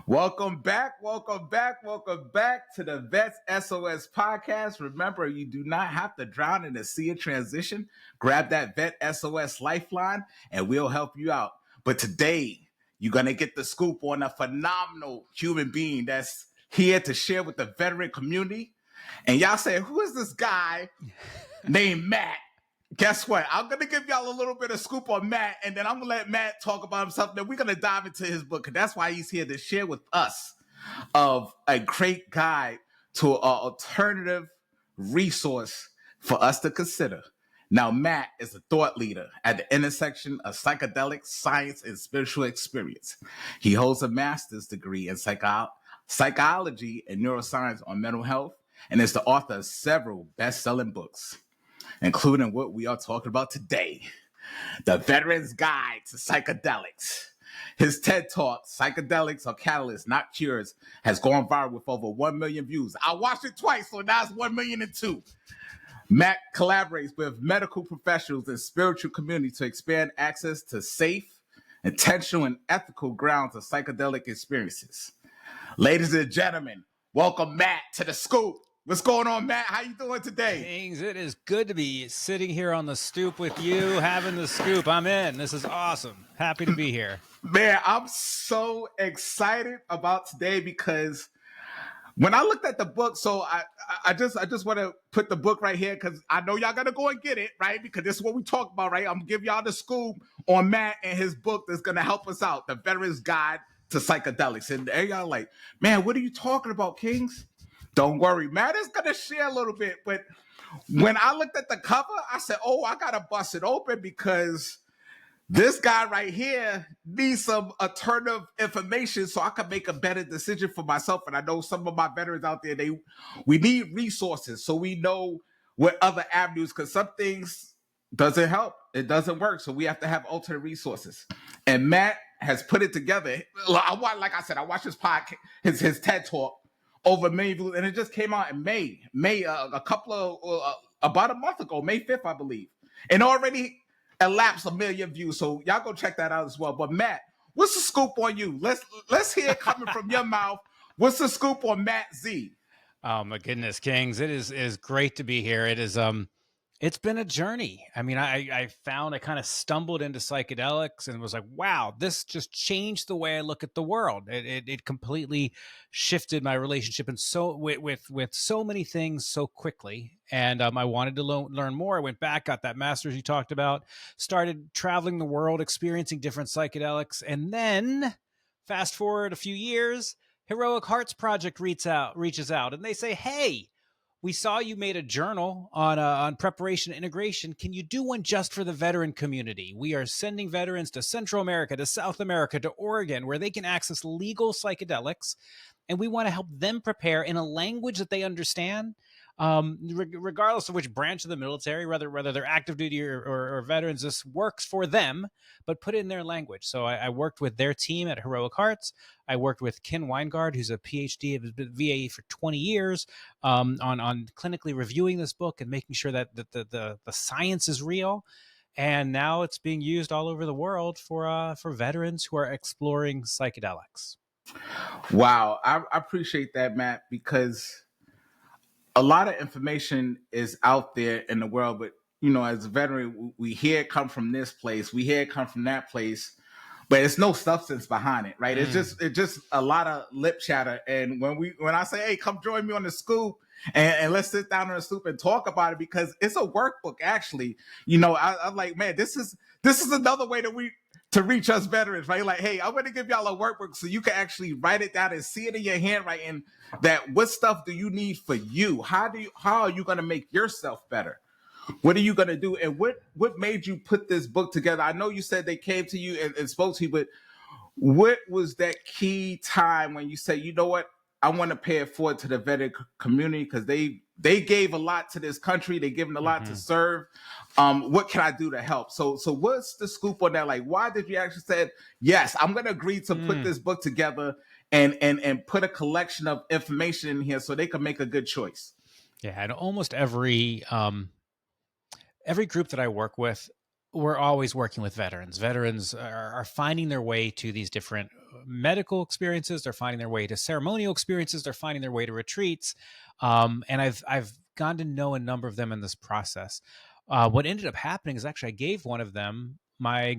Welcome back to the VET S.O.S podcast. Remember, you do not have to drown in the sea of transition. Grab that VET S.O.S lifeline and we'll help you out. But today, you're going to get the scoop on a phenomenal human being that's here to share with the veteran community. And y'all say, who is this guy named Matt? Guess what? I'm going to give y'all a little bit of scoop on Matt, and then I'm going to let Matt talk about himself. Then we're going to dive into his book, and that's why he's here to share with us of a great guide to an alternative resource for us to consider. Now, Matt is a thought leader at the intersection of psychedelic science and spiritual experience. He holds a master's degree in psychology and neuroscience on mental health, and is the author of several best-selling books, including what we are talking about today, The Veteran's Guide to Psychedelics. His TED Talk, Psychedelics Are Catalysts, Not Cures, has gone viral with over 1 million views. I watched it twice, so now it's 1,000,002. Matt collaborates with medical professionals and spiritual community to expand access to safe, intentional, and ethical grounds of psychedelic experiences. Ladies and gentlemen, welcome Matt to the scoop. What's going on, Matt? How you doing today? Kings, it is good to be sitting here on the stoop with you, having the scoop. I'm in. This is awesome. Happy to be here. Man, I'm so excited about today because when I looked at the book, so I just want to put the book right here because I know y'all gonna go and get it, right? Because this is what we talk about, right? I'm gonna give y'all the scoop on Matt and his book that's gonna help us out, The Veteran's Guide to Psychedelics. And y'all like, man, what are you talking about, Kings? Don't worry, Matt is gonna share a little bit, but when I looked at the cover, I said, oh, I gotta bust it open because this guy right here needs some alternative information so I can make a better decision for myself. And I know some of my veterans out there, we need resources so we know what other avenues, because some things doesn't help. It doesn't work. So we have to have alternate resources. And Matt has put it together. Like I said, I watched his podcast, his TED Talk, over 1 million views, and it just came out in May, about a month ago, May 5th, I believe. And already elapsed 1 million views. So y'all go check that out as well. But Matt, what's the scoop on you? Let's hear it coming from your mouth. What's the scoop on Matt Z? Oh my goodness, Kings. It is great to be here. It's been a journey. I mean, I kind of stumbled into psychedelics and was like, wow, this just changed the way I look at the world. It completely shifted my relationship and with so many things so quickly. And I wanted to learn more. I went back, got that master's you talked about, started traveling the world, experiencing different psychedelics. And then fast forward a few years, Heroic Hearts Project reaches out and they say, hey, we saw you made a journal on preparation and integration. Can you do one just for the veteran community? We are sending veterans to Central America, to South America, to Oregon, where they can access legal psychedelics. And we want to help them prepare in a language that they understand, regardless of which branch of the military, whether they're active duty or veterans. This works for them, but put it in their language. So I worked with their team at Heroic Hearts. I worked with Ken Weingard, who's a PhD of VA for 20 years, on clinically reviewing this book and making sure that the science is real. And now it's being used all over the world for veterans who are exploring psychedelics. Wow, I appreciate that, Matt, because a lot of information is out there in the world, but as a veteran, we hear it come from this place, we hear it come from that place, but it's no substance behind it, right? It's just a lot of lip chatter. And when I say, hey, come join me on the scoop and let's sit down on the scoop and talk about it, because it's a workbook, actually. I'm like, man, this is another way to reach us veterans, right? Like, hey, I'm going to give y'all a workbook so you can actually write it down and see it in your handwriting, that what stuff do you need for you? How are you going to make yourself better? What are you going to do? And what made you put this book together? I know you said they came to you and spoke to you, but what was that key time when you said, you know what, I want to pay it forward to the veteran community, because they gave a lot to this country. They given a lot to serve. What can I do to help? So what's the scoop on that? Like, why did you actually say, yes, I'm going to agree to put this book together and put a collection of information in here so they can make a good choice? Yeah, and almost every group that I work with, we're always working with veterans. Veterans are finding their way to these different medical experiences. They're finding their way to ceremonial experiences. They're finding their way to retreats. And I've gotten to know a number of them in this process. What ended up happening is actually I gave one of them my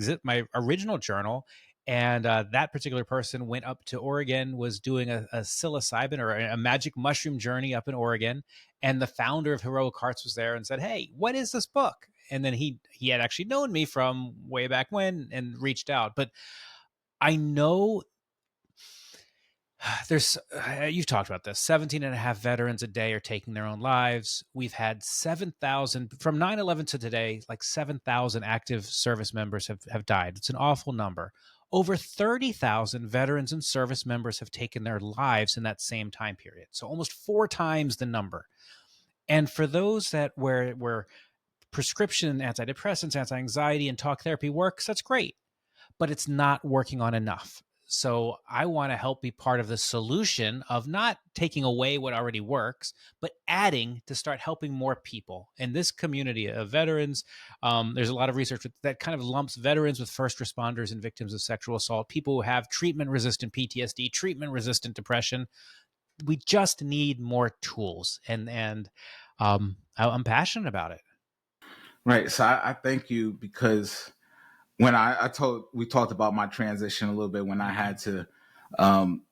original journal, and that particular person went up to Oregon, was doing a psilocybin or a magic mushroom journey up in Oregon, and the founder of Heroic Hearts was there and said, "Hey, what is this book?" And then he had actually known me from way back when and reached out. But I know there's you've talked about this, 17 and a half veterans a day are taking their own lives. We've had 7,000 from 9/11 to today, like 7,000 active service members have died. It's an awful number. Over 30,000 veterans and service members have taken their lives in that same time period, so almost 4 times the number. And for those that where prescription antidepressants, anti-anxiety, and talk therapy works, that's great, but it's not working on enough. So I want to help be part of the solution of not taking away what already works, but adding to start helping more people. In this community of veterans, there's a lot of research that kind of lumps veterans with first responders and victims of sexual assault, people who have treatment-resistant PTSD, treatment-resistant depression. We just need more tools, and I'm passionate about it. Right. So I thank you, because when we talked about my transition a little bit when I had to um,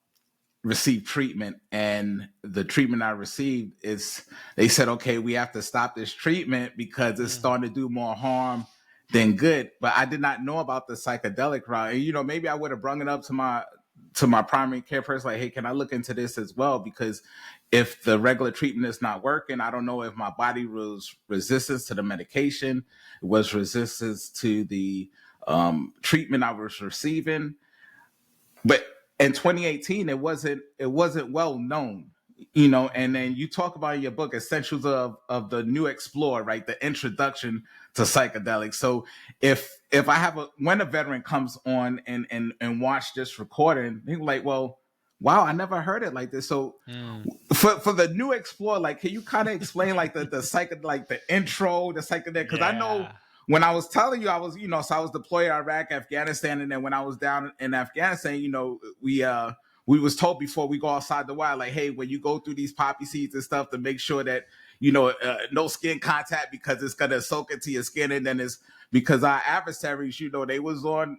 receive treatment, and the treatment I received is, they said, okay, we have to stop this treatment because it's starting to do more harm than good. But I did not know about the psychedelic route. And, maybe I would have brung it up to my primary care person, like, hey, can I look into this as well? Because if the regular treatment is not working, I don't know if my body was resistance to the medication, was resistance to the treatment I was receiving. But in 2018, it wasn't well known, and then you talk about in your book essentials of the new explorer, right? The introduction to psychedelics. So if I have when a veteran comes on and watch this recording, they're like, well, wow, I never heard it like this. So for the new explorer, like, can you kind of explain like the psychedelic, like the intro, the psychedelic? Because I know when I was telling you, I was, so I was deployed in Iraq, Afghanistan, and then when I was down in Afghanistan, we was told before we go outside the wild, like, hey, when you go through these poppy seeds and stuff, to make sure that no skin contact, because it's gonna soak into your skin, and then it's because our adversaries, they was on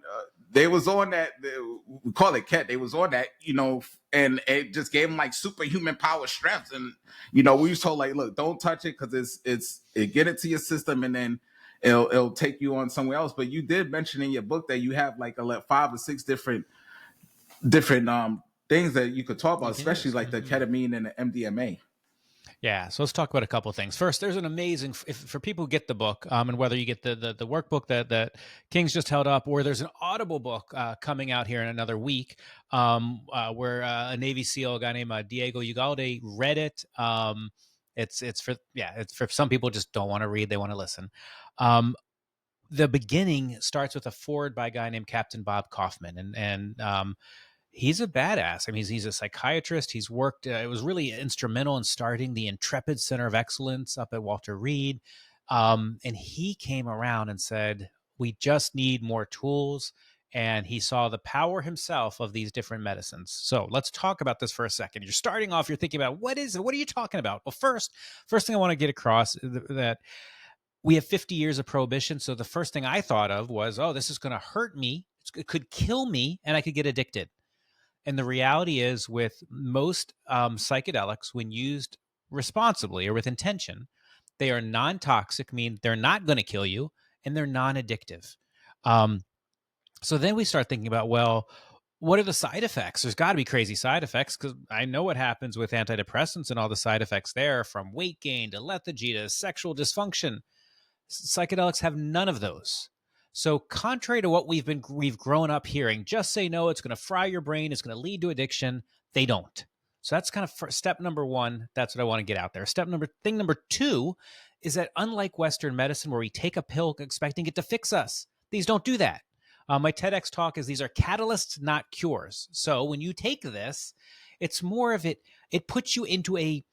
that, we call it KET. They was on that, and it just gave them like superhuman power strength, and we was told, like, look, don't touch it because it get into your system, and then it'll take you on somewhere else. But you did mention in your book that you have like 5 or 6 different things that you could talk about, especially like the ketamine and the MDMA. Yeah, so let's talk about a couple of things. First, there's an amazing, for people who get the book, and whether you get the workbook that King's just held up, or there's an Audible book coming out here in another week, where a Navy SEAL, a guy named Diego Ugalde, read it. It's for some people just don't want to read, they want to listen. The beginning starts with a foreword by a guy named Captain Bob Kaufman, and he's a badass. I mean, he's a psychiatrist. He's worked, it was really instrumental in starting the Intrepid Center of Excellence up at Walter Reed. And he came around and said, we just need more tools. And he saw the power himself of these different medicines. So let's talk about this for a second. You're starting off, you're thinking about, what is it? What are you talking about? Well, first thing I want to get across that we have 50 years of prohibition. So the first thing I thought of was, oh, this is going to hurt me. It could kill me, and I could get addicted. And the reality is, with most psychedelics, when used responsibly or with intention, they are non-toxic, mean they're not going to kill you, and they're non-addictive. So then we start thinking about, well, what are the side effects? There's got to be crazy side effects, because I know what happens with antidepressants and all the side effects there, from weight gain to lethargy to sexual dysfunction. Psychedelics have none of those. So contrary to what we've grown up hearing, just say no, it's going to fry your brain, it's going to lead to addiction. They don't. So that's kind of step number one. That's what I want to get out there. Thing number 2 is that, unlike Western medicine, where we take a pill expecting it to fix us, these don't do that. My TEDx talk is, these are catalysts, not cures. So when you take this, it's more of it puts you into a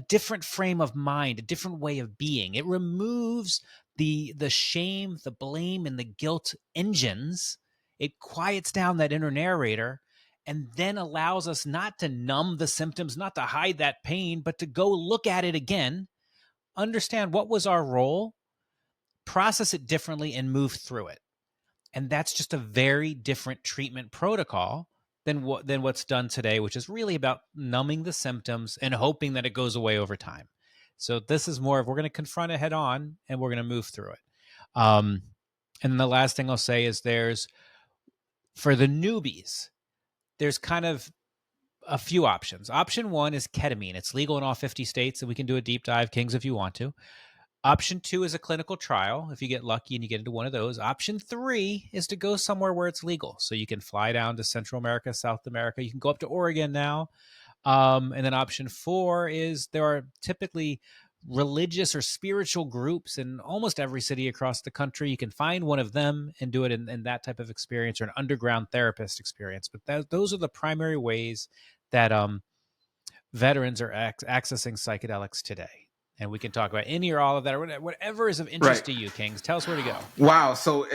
different frame of mind, a different way of being. It removes the shame, the blame, and the guilt engines. It quiets down that inner narrator and then allows us not to numb the symptoms, not to hide that pain, but to go look at it again, understand what was our role, process it differently, and move through it. And that's just a very different treatment protocol than what's done today, which is really about numbing the symptoms and hoping that it goes away over time. So this is more of, we're going to confront it head on and we're going to move through it. And the last thing I'll say is for the newbies, there's kind of a few options. Option one is ketamine. It's legal in all 50 states, and we can do a deep dive, Kings, if you want to. Option two is a clinical trial, if you get lucky and you get into one of those. Option three is to go somewhere where it's legal. So you can fly down to Central America, South America. You can go up to Oregon now. And then option four is there are typically religious or spiritual groups in almost every city across the country. You can find one of them and do it in that type of experience, or an underground therapist experience. But those are the primary ways that veterans are accessing psychedelics today. And we can talk about any or all of that, or whatever is of interest to you, Kings. Tell us where to go. Wow. So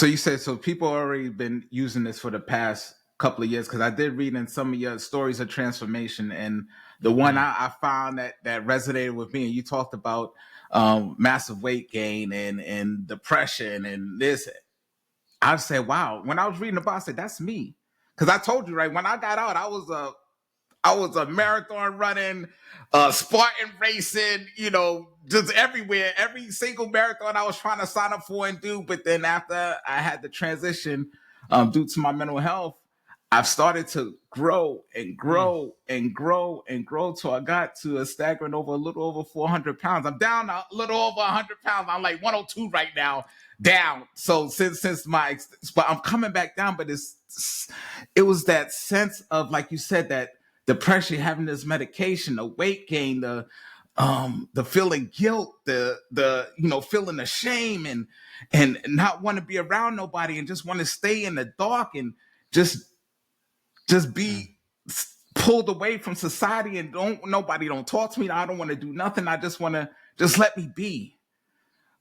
you said, so people already been using this for the past couple of years, because I did read in some of your stories of transformation, and the one I found that resonated with me, and you talked about massive weight gain and depression and this. I said, wow. When I was reading about it, I said, that's me. Because I told you, right, when I got out, I was a marathon running, Spartan racing, just everywhere. Every single marathon I was trying to sign up for and do. But then after I had the transition due to my mental health, I've started to grow and grow and grow and grow till I got to a staggering a little over 400 pounds. I'm down a little over 100 pounds. I'm like 102 right now, down. So but I'm coming back down. But it was that sense of, like you said, that depression, having this medication, the weight gain, the feeling guilt, the feeling the shame and not want to be around nobody and just want to stay in the dark and just be pulled away from society and nobody don't talk to me. I don't want to do nothing. I just want to let me be.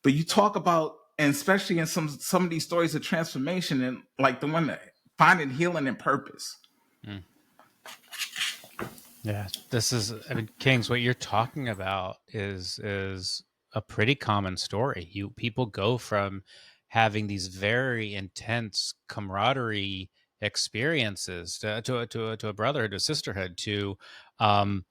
But you talk about, and especially in some of these stories of transformation, and like the one that finding healing and purpose. Yeah, Kings, what you're talking about is a pretty common story. People go from having these very intense camaraderie experiences to a brotherhood, to a sisterhood, to having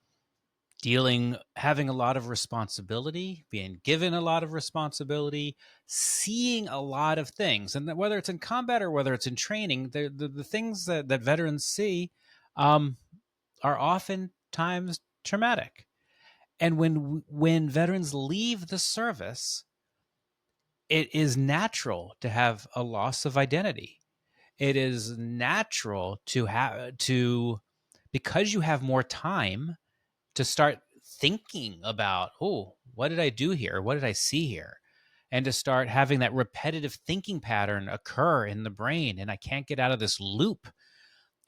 a lot of responsibility, being given a lot of responsibility, seeing a lot of things, and that whether it's in combat or whether it's in training, the things that veterans see are oftentimes traumatic. And when veterans leave the service, it is natural to have a loss of identity. It is natural because you have more time to start thinking about, what did I do here? What did I see here? And to start having that repetitive thinking pattern occur in the brain. And I can't get out of this loop.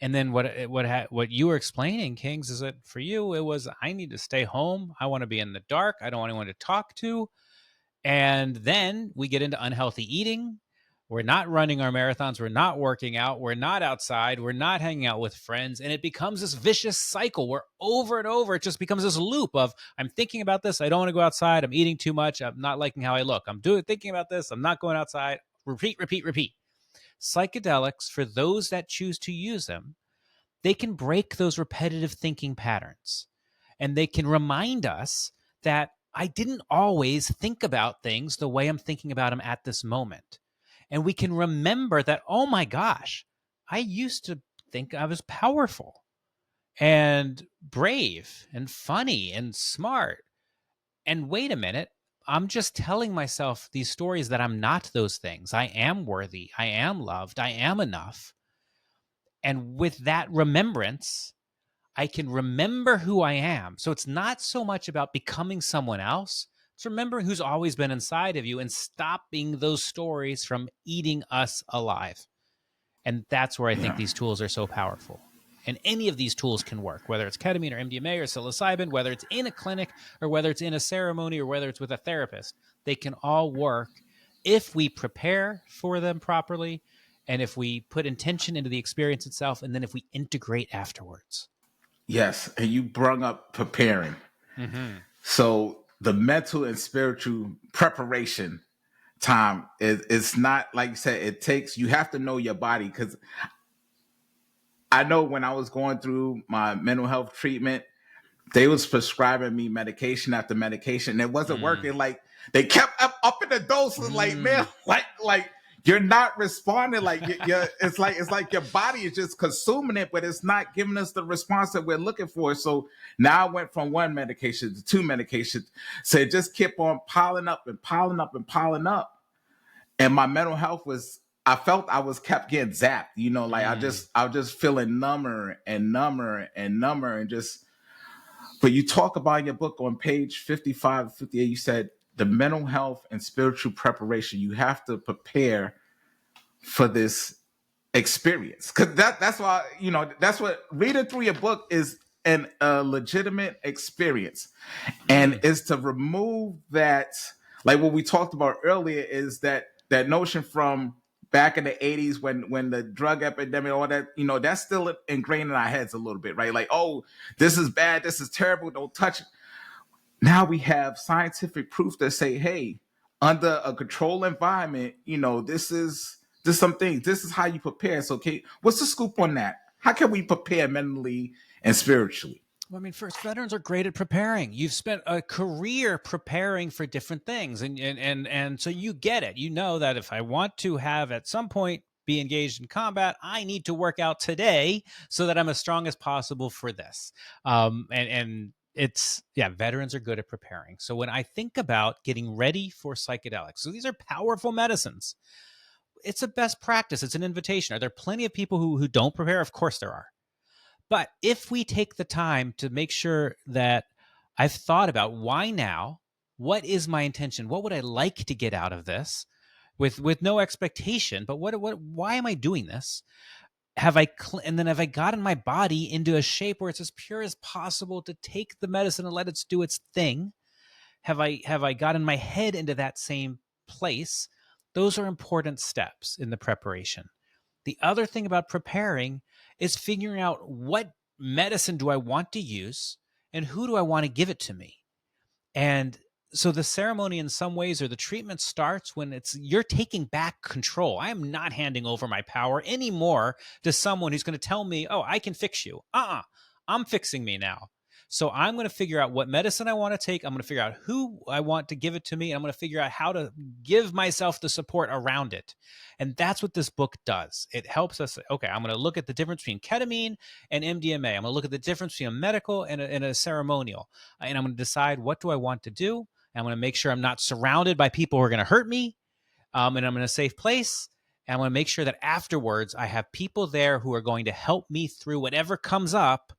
And then what you were explaining, Kings, is that for you, it was, I need to stay home. I want to be in the dark. I don't want anyone to talk to. And then we get into unhealthy eating. We're not running our marathons. We're not working out. We're not outside. We're not hanging out with friends. And it becomes this vicious cycle where over and over, it just becomes this loop of, I'm thinking about this. I don't want to go outside. I'm eating too much. I'm not liking how I look. I'm thinking about this. I'm not going outside. Repeat, repeat, repeat. Psychedelics, for those that choose to use them, they can break those repetitive thinking patterns. And they can remind us that I didn't always think about things the way I'm thinking about them at this moment. And we can remember that, oh my gosh, I used to think I was powerful and brave and funny and smart. And wait a minute, I'm just telling myself these stories that I'm not those things. I am worthy. I am loved. I am enough. And with that remembrance, I can remember who I am. So it's not so much about becoming someone else. It's remembering who's always been inside of you and stopping those stories from eating us alive. And that's where I think these tools are so powerful. And any of these tools can work, whether it's ketamine or MDMA or psilocybin, whether it's in a clinic or whether it's in a ceremony or whether it's with a therapist. They can all work if we prepare for them properly and if we put intention into the experience itself, and then if we integrate afterwards. Yes. And you brung up preparing. Mm-hmm. So the mental and spiritual preparation time it's not, like you said, it takes, you have to know your body. Because I know when I was going through my mental health treatment, they was prescribing me medication after medication, and it wasn't working. Like they kept up in the doses. Like, man, like you're not responding. Like it's like your body is just consuming it, but it's not giving us the response that we're looking for. So now I went from one medication to two medications. So it just kept on piling up and piling up and piling up. And my mental health was, I felt I was kept getting zapped, like I was just feeling number and number and number and just. But you talk about in your book on page 55, 58, you said the mental health and spiritual preparation, you have to prepare for this experience. Because that's why, that's what reading through your book is a legitimate experience. And is to remove that, like what we talked about earlier, is that notion from back in the 80s when the drug epidemic, all that, that's still ingrained in our heads a little bit, right? Like, oh, this is bad, this is terrible, don't touch it. Now we have scientific proof that say, hey, under a controlled environment, this is something, this is how you prepare. So, okay, what's the scoop on that? How can we prepare mentally and spiritually? Well, I mean, first, veterans are great at preparing. You've spent a career preparing for different things, and so you get it. You know that if I want to have at some point be engaged in combat, I need to work out today so that I'm as strong as possible for this. And it's, veterans are good at preparing. So when I think about getting ready for psychedelics, so these are powerful medicines. It's a best practice. It's an invitation. Are there plenty of people who don't prepare? Of course there are. But if we take the time to make sure that I've thought about why now, what is my intention? What would I like to get out of this with no expectation? But why am I doing this? And then have I gotten my body into a shape where it's as pure as possible to take the medicine and let it do its thing? Have I gotten my head into that same place? Those are important steps in the preparation. The other thing about preparing is figuring out what medicine do I want to use and who do I want to give it to me. And so the ceremony in some ways, or the treatment, starts when you're taking back control. I am not handing over my power anymore to someone who's going to tell me, oh, I can fix you. I'm fixing me now. So I'm going to figure out what medicine I want to take. I'm going to figure out who I want to give it to me. And I'm going to figure out how to give myself the support around it. And that's what this book does. It helps us. Okay, I'm going to look at the difference between ketamine and MDMA. I'm going to look at the difference between a medical and a ceremonial. And I'm going to decide, what do I want to do? And I'm going to make sure I'm not surrounded by people who are going to hurt me. And I'm in a safe place. And I'm going to make sure that afterwards I have people there who are going to help me through whatever comes up,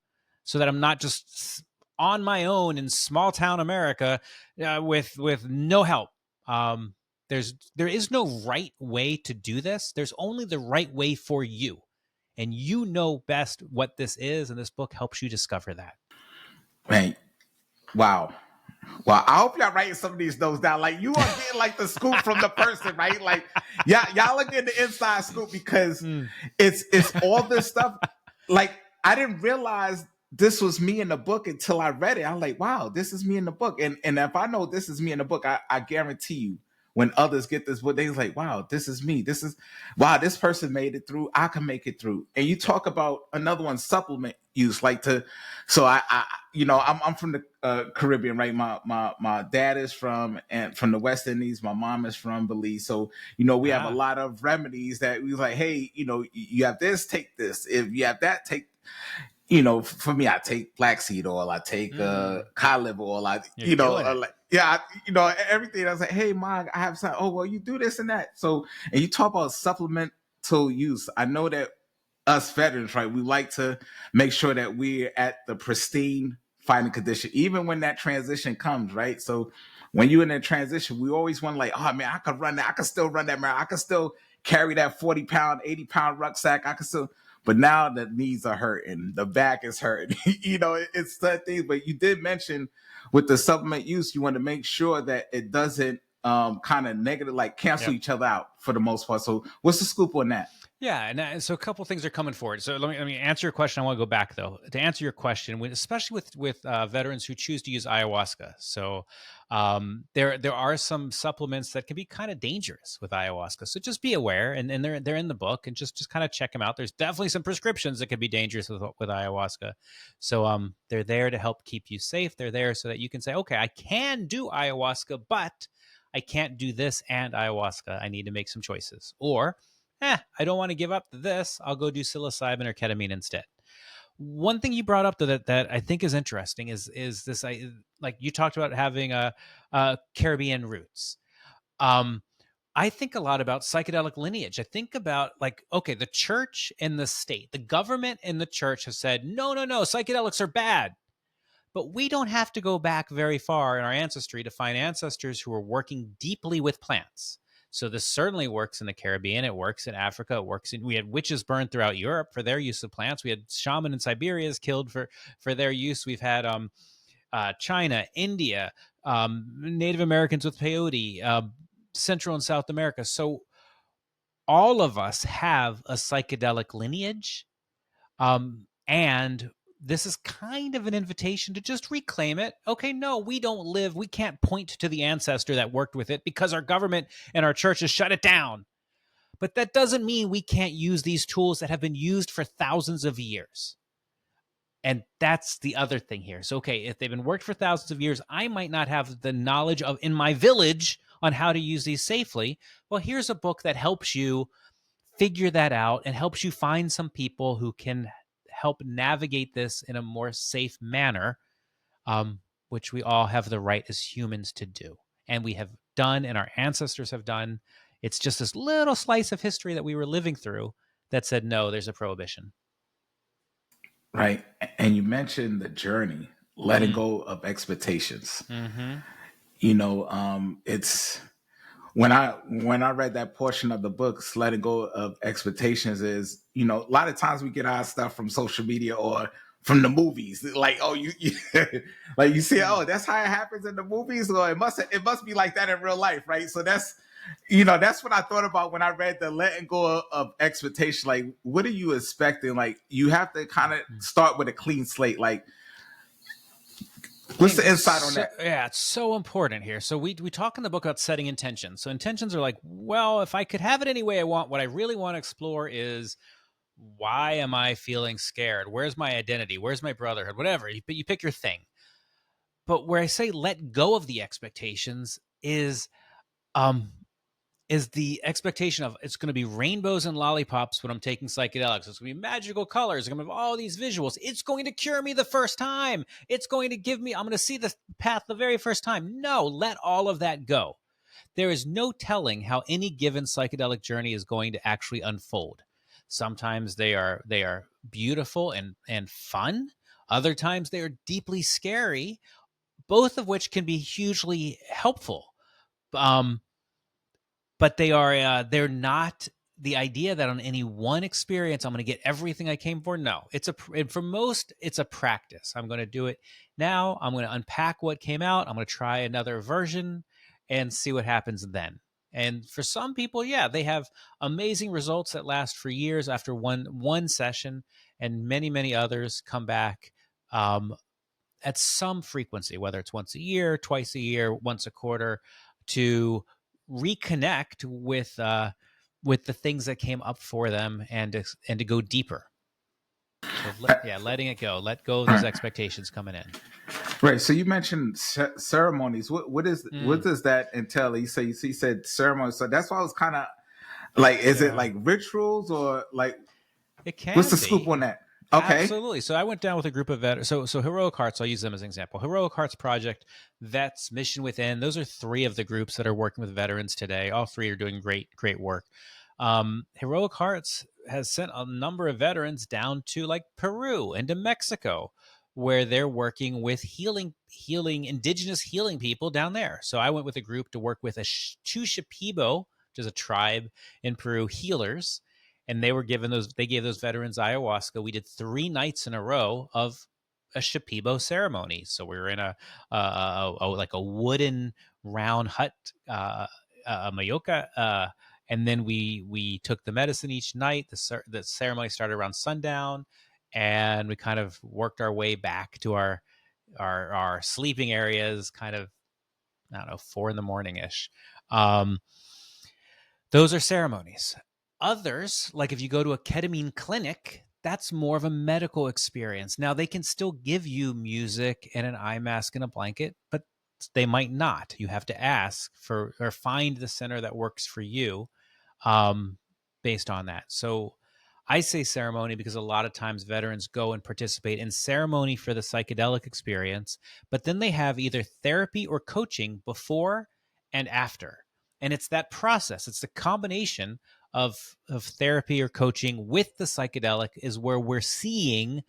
so that I'm not just on my own in small town America with no help. There is no right way to do this. There's only the right way for you. And you know best what this is. And this book helps you discover that. Man, wow. Well, I hope y'all writing some of these notes down. Like, you are getting like the scoop from the person, right? Like, y'all are getting the inside scoop, because it's all this stuff. Like, I didn't realize this was me in the book until I read it. I'm like, wow, this is me in the book. And if I know this is me in the book, I guarantee you, when others get this book, they're like, wow, this is me. Wow, this person made it through. I can make it through. And you talk about another one, supplement use, so I'm from the Caribbean, right? My dad is from the West Indies. My mom is from Belize. So, we have a lot of remedies that we like, hey, you have this, take this. If you have that, take, for me, I take flaxseed oil, I take cod liver oil, everything. I was like, hey, Ma, I have something. Oh, well, you do this and that. So, and you talk about supplemental use. I know that us veterans, right, we like to make sure that we're at the pristine fighting condition, even when that transition comes, right? So when you're in that transition, we always want to like, oh, man, I could run that. I could still run that marathon. I could still carry that 40-pound, 80-pound rucksack. I could still. but now the knees are hurting, the back is hurting. It's that thing. But you did mention with the supplement use, you want to make sure that it doesn't kind of negative, like cancel each other out for the most part. So what's the scoop on that? Yeah, and so a couple things are coming forward. So let me answer your question. I want to go back though to answer your question, especially with veterans who choose to use ayahuasca. So there are some supplements that can be kind of dangerous with ayahuasca. So just be aware, and they're in the book, and just kind of check them out. There's definitely some prescriptions that can be dangerous with ayahuasca. So they're there to help keep you safe. They're there so that you can say, okay, I can do ayahuasca, but I can't do this and ayahuasca. I need to make some choices, or I don't want to give up this. I'll go do psilocybin or ketamine instead. One thing you brought up that I think is interesting is this. Like you talked about having a Caribbean roots. I think a lot about psychedelic lineage. I think about okay, the church and the state, the government and the church have said, no, psychedelics are bad. But we don't have to go back very far in our ancestry to find ancestors who are working deeply with plants. So this certainly works in the Caribbean. It works in Africa. We had witches burned throughout Europe for their use of plants. We had shaman in Siberia killed for their use. We've had China, India, Native Americans with peyote, Central and South America. So all of us have a psychedelic lineage, and this is kind of an invitation to just reclaim it. Okay, no, we can't point to the ancestor that worked with it because our government and our churches shut it down. But that doesn't mean we can't use these tools that have been used for thousands of years. And that's the other thing here. So, okay, if they've been worked for thousands of years, I might not have the knowledge in my village on how to use these safely. Well, here's a book that helps you figure that out and helps you find some people who can help navigate this in a more safe manner, which we all have the right as humans to do. And we have done, and our ancestors have done. It's just this little slice of history that we were living through that said, no, there's a prohibition. Right. And you mentioned the journey, letting go of expectations. It's when I read that portion of the book, letting go of expectations is, a lot of times we get our stuff from social media or from the movies. Like, oh, you like you see, oh, that's how it happens in the movies, or it must be like that in real life, right? So that's what I thought about when I read the letting go of expectation. Like, what are you expecting? Like, you have to kind of start with a clean slate. Like, what's the insight on that? Yeah, it's so important here. So we talk in the book about setting intentions. So intentions are like, well, if I could have it any way I want, what I really want to explore is, why am I feeling scared? Where's my identity? Where's my brotherhood? Whatever. You pick your thing. But where I say let go of the expectations is the expectation of it's going to be rainbows and lollipops when I'm taking psychedelics. It's going to be magical colors. I'm going to have all these visuals. It's going to cure me the first time. It's going to I'm going to see the path the very first time. No, let all of that go. There is no telling how any given psychedelic journey is going to actually unfold. Sometimes they are beautiful and fun. Other times they are deeply scary, both of which can be hugely helpful. But they're not the idea that on any one experience I'm going to get everything I came for. No, for most it's a practice. I'm going to do it now. I'm going to unpack what came out. I'm going to try another version and see what happens then. And for some people, yeah, they have amazing results that last for years after one session, and many others come back at some frequency, whether it's once a year, twice a year, once a quarter, to reconnect with the things that came up for them and to go deeper. So letting it go, let go of those expectations coming in. Right. So you mentioned ceremonies. What does that entail? You said ceremonies. So that's why I was kind of like, is it like rituals or like? It can. What's the scoop on that? Okay. Absolutely. So I went down with a group of veterans. So Heroic Hearts, I'll use them as an example. Heroic Hearts Project, Vets, Mission Within. Those are three of the groups that are working with veterans today. All three are doing great work. Heroic Hearts has sent a number of veterans down to like Peru and to Mexico, where they're working with healing indigenous healing people down there. So I went with a group to work with two Shipibo, which is a tribe in Peru, healers. and they gave those veterans ayahuasca. We did 3 nights in a row of a Shipibo ceremony. So we were in like a wooden round hut, a mayoka, and then we took the medicine each night. The ceremony started around sundown, and we kind of worked our way back to our sleeping areas, kind of, I don't know, 4 a.m. ish. Those are ceremonies. Others, like if you go to a ketamine clinic, that's more of a medical experience. Now, they can still give you music and an eye mask and a blanket, but they might not. You have to ask for or find the center that works for you, based on that. So I say ceremony because a lot of times veterans go and participate in ceremony for the psychedelic experience, but then they have either therapy or coaching before and after. And it's that process. It's the combination of therapy or coaching with the psychedelic is where we're seeing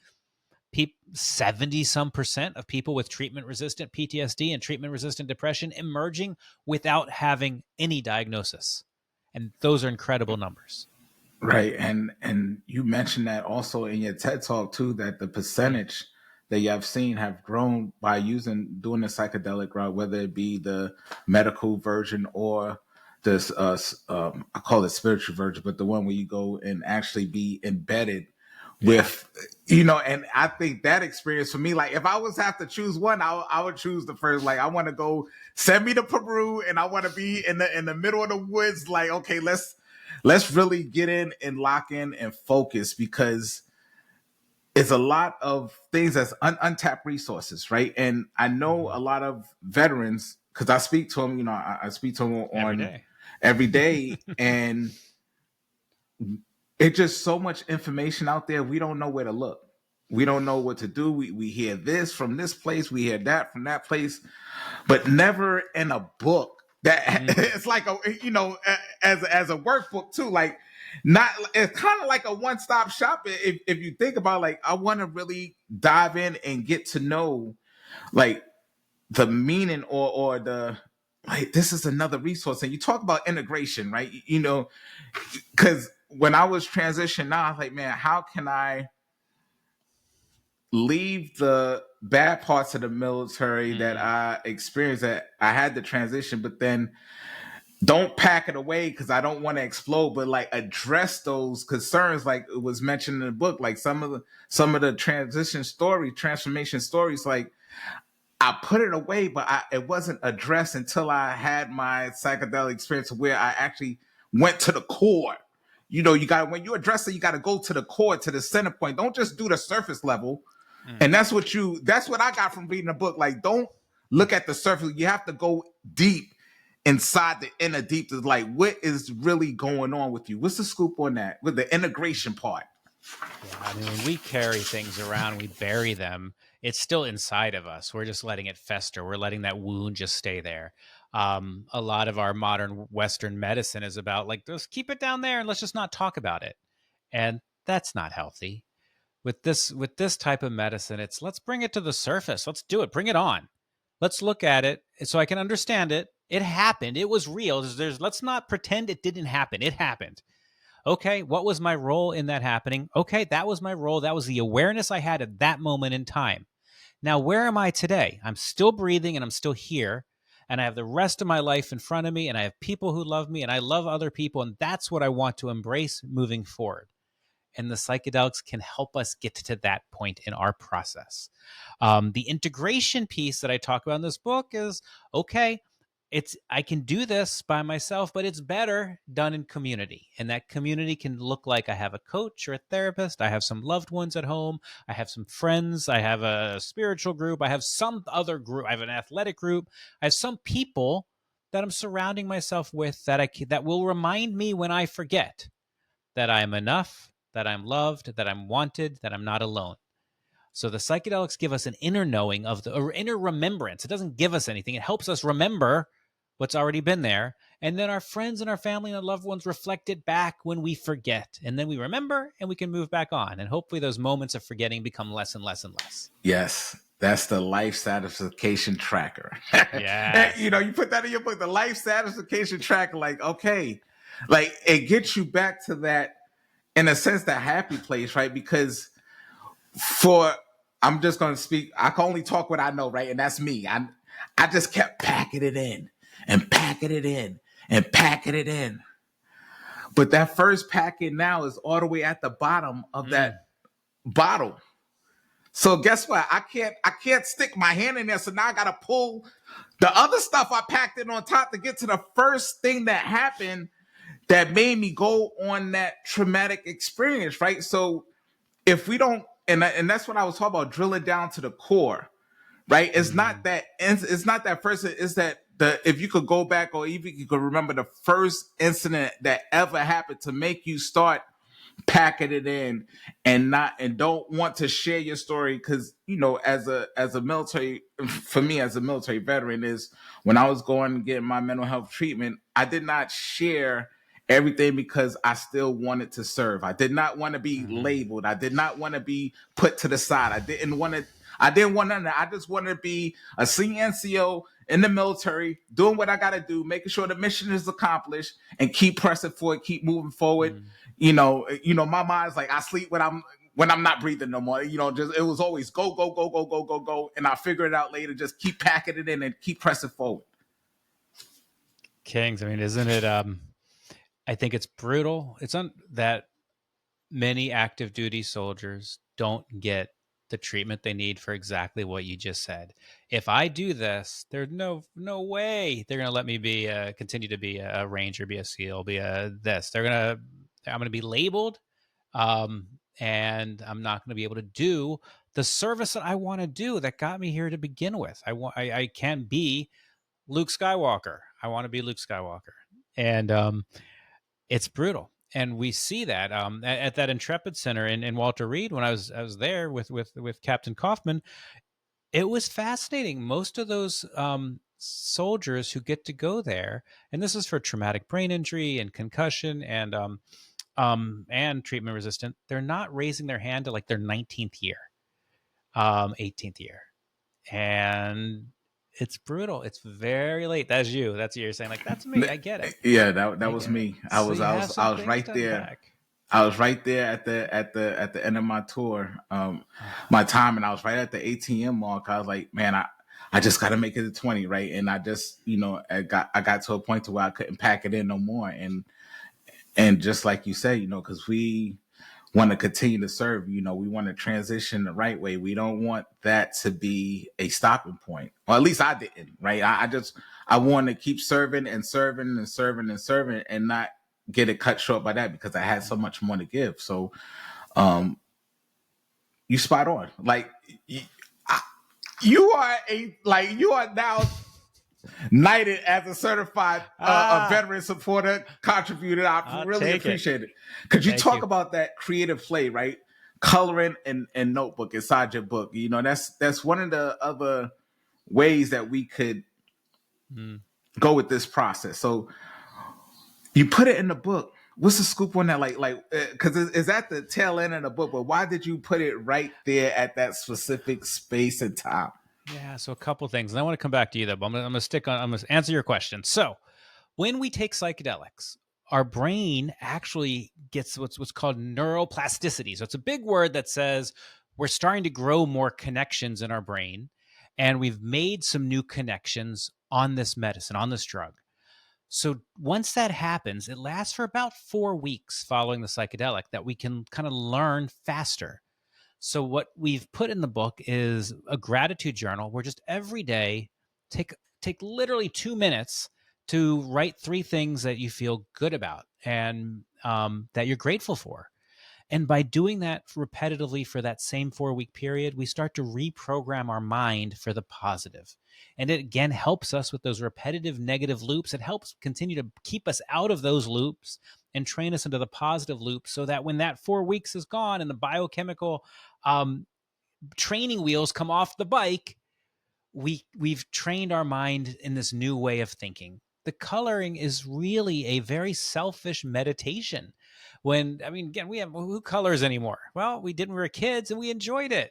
70 some percent of people with treatment resistant PTSD and treatment resistant depression emerging without having any diagnosis. And those are incredible numbers. Right. And you mentioned that also in your TED talk too, that the percentage that you have seen have grown by doing the psychedelic route, whether it be the medical version or this, I call it spiritual version, but the one where you go and actually be embedded with, and I think that experience for me, like if I was have to choose one, I would choose the first. Like I want to go, send me to Peru, and I want to be in the middle of the woods. Like, okay, let's really get in and lock in and focus, because it's a lot of things that's untapped resources, right? And I know a lot of veterans, because I speak to them. I speak to them every day, and it's just so much information out there. We don't know where to look. We don't know what to do. We hear this from this place. We hear that from that place, but never in a book that it's like as a workbook too. Like it's kind of like a one-stop shop. If you think about, like, I want to really dive in and get to know like the meaning or the, like, this is another resource. And you talk about integration, right? Because when I was transitioning now, I was like, man, how can I leave the bad parts of the military that I experienced, that I had to transition, but then don't pack it away because I don't want to explode, but like address those concerns, like it was mentioned in the book, like some of the transformation stories, like I put it away, but it wasn't addressed until I had my psychedelic experience where I actually went to the core. When you address it, you got to go to the core, to the center point. Don't just do the surface level. And that's what I got from reading the book. Like, don't look at the surface. You have to go deep inside the inner deep. Is like, what is really going on with you? What's the scoop on that with the integration part? Yeah, I mean, when we carry things around, we bury them, it's still inside of us. We're just letting it fester. We're letting that wound just stay there. A lot of our modern Western medicine is about, like, just keep it down there and let's just not talk about it. And that's not healthy. With this type of medicine, it's let's bring it to the surface. Let's do it. Bring it on. Let's look at it so I can understand it. It happened. It was real. Let's not pretend it didn't happen. It happened. Okay, what was my role in that happening? Okay, that was my role. That was the awareness I had at that moment in time. Now, where am I today? I'm still breathing and I'm still here. And I have the rest of my life in front of me. And I have people who love me and I love other people. And that's what I want to embrace moving forward. And the psychedelics can help us get to that point in our process. The integration piece that I talk about in this book is, okay, I can do this by myself, but it's better done in community. And that community can look like I have a coach or a therapist. I have some loved ones at home. I have some friends. I have a spiritual group. I have some other group. I have an athletic group. I have some people that I'm surrounding myself with that will remind me when I forget that I am enough, that I'm loved, that I'm wanted, that I'm not alone. So the psychedelics give us an inner knowing or inner remembrance. It doesn't give us anything. It helps us remember what's already been there. And then our friends and our family and our loved ones reflect it back when we forget. And then we remember and we can move back on. And hopefully those moments of forgetting become less and less and less. Yes. That's the life satisfaction tracker. Yeah. You put that in your book, the life satisfaction tracker. Like, okay, like it gets you back to that in a sense, the happy place, right? Because I'm just going to speak, I can only talk what I know, right? And that's me. I just kept packing it in and packing it in and packing it in. But that first packet now is all the way at the bottom of that bottle. So guess what? I can't stick my hand in there. So now I got to pull the other stuff I packed in on top to get to the first thing that happened that made me go on that traumatic experience, right? So if we don't, and that's what I was talking about, drilling down to the core, right? It's not that first. It's that if you could go back, or even you could remember the first incident that ever happened to make you start packing it in and don't want to share your story. Because as a military, for me as a military veteran, is when I was going and getting my mental health treatment, I did not share everything because I still wanted to serve. I did not want to be labeled. I did not want to be put to the side. I didn't want none of that. I just wanted to be a senior NCO in the military, doing what I got to do, making sure the mission is accomplished, and keep pressing forward, keep moving forward. My mind's like, I sleep when I'm not breathing no more. Just it was always go, go, go, go, go, go, go, and I figure it out later. Just keep packing it in and keep pressing forward. Kings, I mean, isn't it? I think it's brutal. It's that many active duty soldiers don't get the treatment they need for exactly what you just said. If I do this, there's no way they're gonna let me be continue to be a ranger, be a SEAL, be a this. I'm gonna be labeled, and I'm not gonna be able to do the service that I want to do that got me here to begin with. I can't be Luke Skywalker. I want to be Luke Skywalker, and it's brutal. And we see that at that Intrepid Center in Walter Reed when I was there with Captain Kaufman. It was fascinating. Most of those soldiers who get to go there, and this is for traumatic brain injury and concussion and treatment resistant, they're not raising their hand to like their 19th year, 18th year, and it's brutal. It's very late. That's you. That's what you're saying. Like, that's me. I get it. Yeah, that was me. I was right there. I was right there at the end of my tour, my time, and I was right at the ATM mark. I was like, man, I just got to make it to 20, right? And I just, I got to a point to where I couldn't pack it in no more. And just like you say, because we want to continue to serve, we want to transition the right way. We don't want that to be a stopping point, or at least I didn't, right? I want to keep serving and serving and serving and serving and not get it cut short by that, because I had so much more to give. So, you spot on. Like you are now knighted as a certified a veteran supporter contributor. I really appreciate it. Could you talk about that creative play, right? Coloring and notebook inside your book. That's one of the other ways that we could go with this process. So you put it in the book. What's the scoop on that? Like, because it's at the tail end of the book, but why did you put it right there at that specific space and time? Yeah, so a couple things, and I want to come back to you though. But I'm gonna answer your question. So, when we take psychedelics, our brain actually gets what's called neuroplasticity. So it's a big word that says we're starting to grow more connections in our brain, and we've made some new connections on this medicine, on this drug. So once that happens, it lasts for about 4 weeks following the psychedelic that we can kind of learn faster. So what we've put in the book is a gratitude journal where just every day take literally 2 minutes to write 3 things that you feel good about and that you're grateful for. And by doing that repetitively for that same 4-week period, we start to reprogram our mind for the positive. And it again helps us with those repetitive negative loops. It helps continue to keep us out of those loops and train us into the positive loop, so that when that 4 weeks is gone and the biochemical training wheels come off the bike, we've trained our mind in this new way of thinking. The coloring is really a very selfish meditation. Again, who colors anymore? Well, we did when we were kids and we enjoyed it.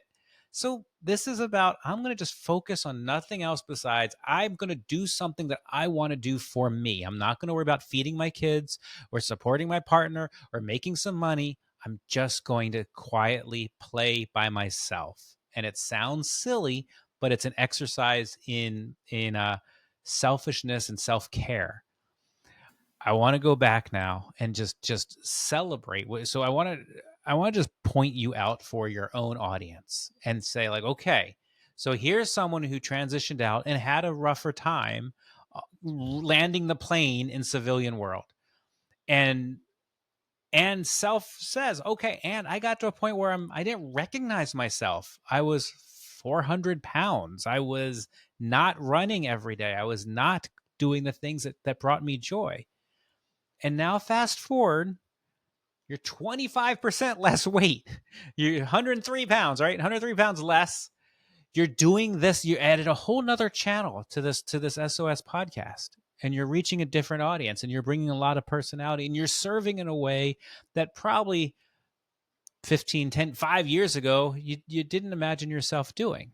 So this is about, I'm going to just focus on nothing else besides I'm going to do something that I want to do for me. I'm not going to worry about feeding my kids or supporting my partner or making some money. I'm just going to quietly play by myself. And it sounds silly, but it's an exercise in selfishness and self-care. I want to go back now and just celebrate. So I want to just point you out for your own audience and say, like, okay, so here's someone who transitioned out and had a rougher time landing the plane in civilian world. And self says, okay, and I got to a point where I didn't recognize myself. I was 400 pounds. I was not running every day. I was not doing the things that brought me joy. And now fast forward, you're 25% less weight. You're 103 pounds, right? 103 pounds less. You're doing this. You added a whole nother channel to this SOS podcast, and you're reaching a different audience, and you're bringing a lot of personality, and you're serving in a way that probably 5 years ago, you didn't imagine yourself doing.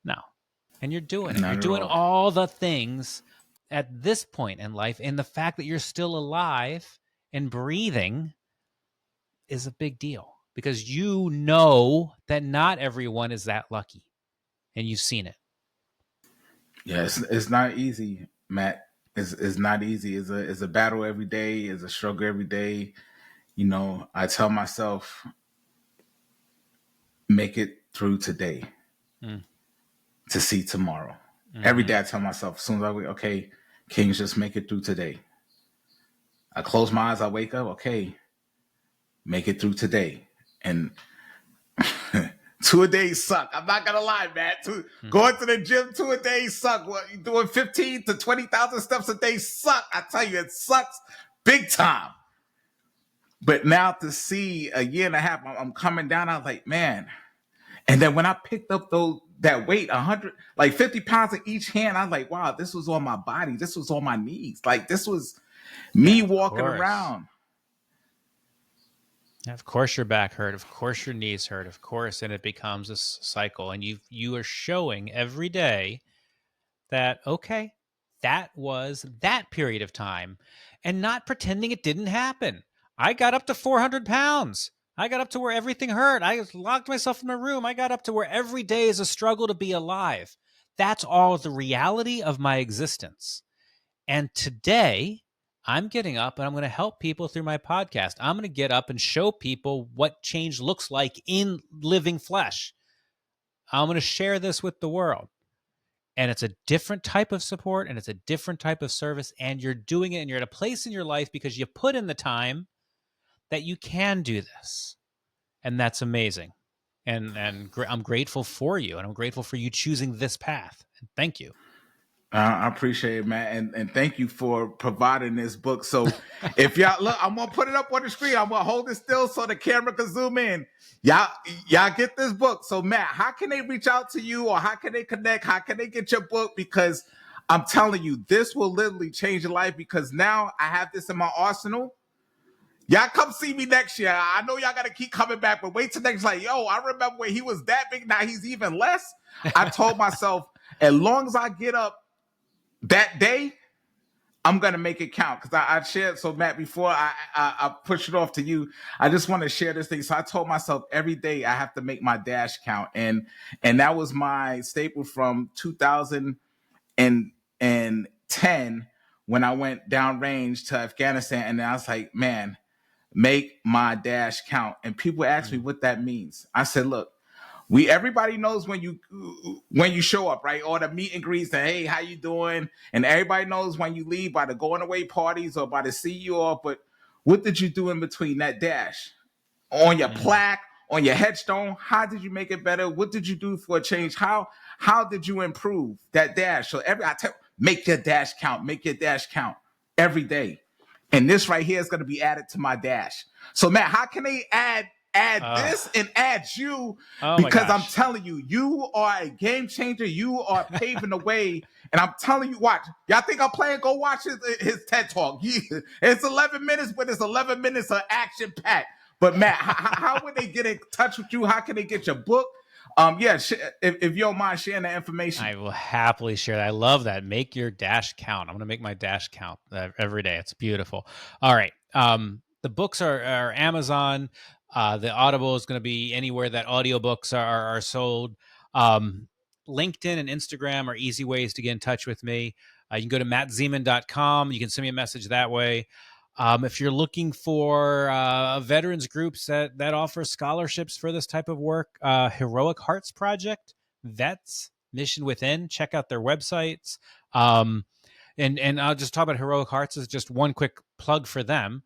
No. And you're doing it. Not You're at doing all. all the things at this point in life. And the fact that you're still alive and breathing is a big deal, because you know that not everyone is that lucky, and you've seen it. Yeah, it's not easy, Matt. It's not easy. It's a battle every day. It's a struggle every day. You know, I tell myself, make it through today to see tomorrow. Every day I tell myself, as soon as I wake, okay, Kings, just make it through today. I close my eyes, I wake up, okay, make it through today. And 2-a-days suck. I'm not gonna lie, man. Going to the gym 2-a-days suck. What, you doing 15 to 20,000 steps a day suck. I tell you, it sucks big time. But now to see a year and a half, I'm coming down. I was like, man. And then when I picked up that weight, 100, like 50 pounds in each hand, I was like, wow, this was on my body. This was on my knees. Like, this was me walking around. Of course your back hurt. Of course your knees hurt. Of course, and it becomes a cycle. And you are showing every day that, okay, that was that period of time, and not pretending it didn't happen. I got up to 400 pounds. I got up to where everything hurt. I locked myself in my room. I got up to where every day is a struggle to be alive. That's all the reality of my existence. And today, I'm getting up and I'm going to help people through my podcast. I'm going to get up and show people what change looks like in living flesh. I'm going to share this with the world. And it's a different type of support, and it's a different type of service. And you're doing it, and you're at a place in your life because you put in the time that you can do this. And that's amazing. And I'm grateful for you, and I'm grateful for you choosing this path. And thank you. I appreciate it, man. And thank you for providing this book. So if y'all look, I'm going to put it up on the screen. I'm going to hold it still so the camera can zoom in. Y'all get this book. So Matt, how can they reach out to you, or how can they connect? How can they get your book? Because I'm telling you, this will literally change your life, because now I have this in my arsenal. Y'all come see me next year. I know y'all got to keep coming back, but wait till next. Like, yo, I remember when he was that big. Now he's even less. I told myself, as long as I get up that day, I'm going to make it count, because I shared. So Matt, before I push it off to you, I just want to share this thing. So I told myself every day I have to make my dash count. And that was my staple from 2010 when I went downrange to Afghanistan. And I was like, man, make my dash count. And people ask me what that means. I said, look, everybody knows when you show up, right? All the meet and greets and, hey, how you doing? And everybody knows when you leave by the going away parties or by the see you off. But what did you do in between that dash? On your plaque, on your headstone, how did you make it better? What did you do for a change? How did you improve that dash? So make your dash count, make your dash count every day. And this right here is going to be added to my dash. So Matt, how can they add this and add you? Because I'm telling you, you are a game changer. You are paving the way. And I'm telling you, watch. Y'all think I'm playing? Go watch his TED Talk. It's 11 minutes, but it's 11 minutes of action packed. But Matt, how would they get in touch with you? How can they get your book? If you don't mind sharing the information. I will happily share that. I love that. Make your dash count. I'm going to make my dash count every day. It's beautiful. All right. The books are Amazon. The Audible is going to be anywhere that audiobooks are sold. LinkedIn and Instagram are easy ways to get in touch with me. You can go to mattzemon.com. You can send me a message that way. If you're looking for veterans groups that offer scholarships for this type of work, Heroic Hearts Project, Vets, Mission Within, check out their websites. And I'll just talk about Heroic Hearts as just one quick plug for them.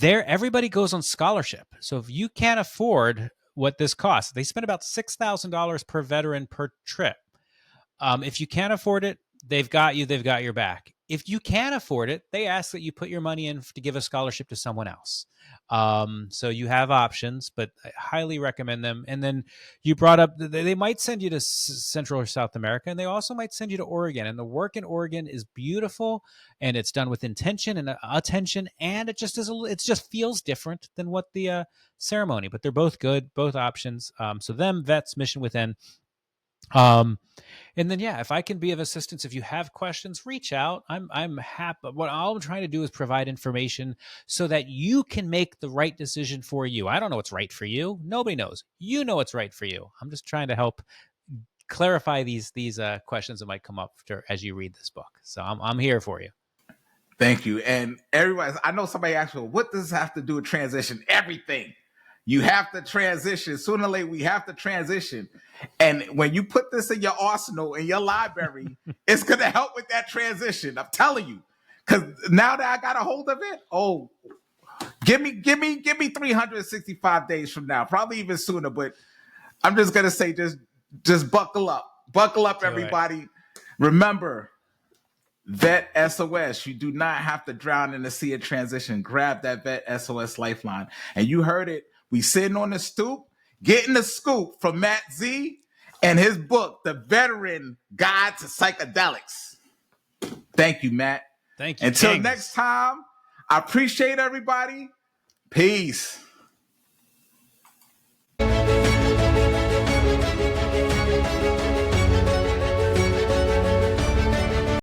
Everybody goes on scholarship. So if you can't afford what this costs, they spend about $6,000 per veteran per trip. If you can't afford it, they've got you. They've got your back. If you can afford it, they ask that you put your money in to give a scholarship to someone else. So you have options, but I highly recommend them. And then you brought up they might send you to Central or South America, and they also might send you to Oregon. And the work in Oregon is beautiful, and it's done with intention and attention, and it just feels different than what the ceremony. But they're both good, both options. So them, Vets, Mission Within. And then, yeah, if I can be of assistance, if you have questions, reach out. I'm happy. What all I'm trying to do is provide information so that you can make the right decision for you. I don't know what's right for you. Nobody knows. You know what's right for you. I'm just trying to help clarify these questions that might come up as you read this book. So I'm here for you. Thank you. And everybody, I know somebody asked me, what does this have to do with transition? Everything. You have to transition. Sooner or later, we have to transition. And when you put this in your arsenal, in your library, it's going to help with that transition. I'm telling you. Because now that I got a hold of it, give me 365 days from now, probably even sooner. But I'm just going to say, just buckle up. Buckle up, everybody. Remember, VET S.O.S. You do not have to drown in the sea of transition. Grab that VET S.O.S. lifeline. And you heard it. We sitting on the stoop, getting the scoop from Matt Z and his book, The Veteran Guide to Psychedelics. Thank you, Matt. Thank you. Until next time, I appreciate everybody. Peace.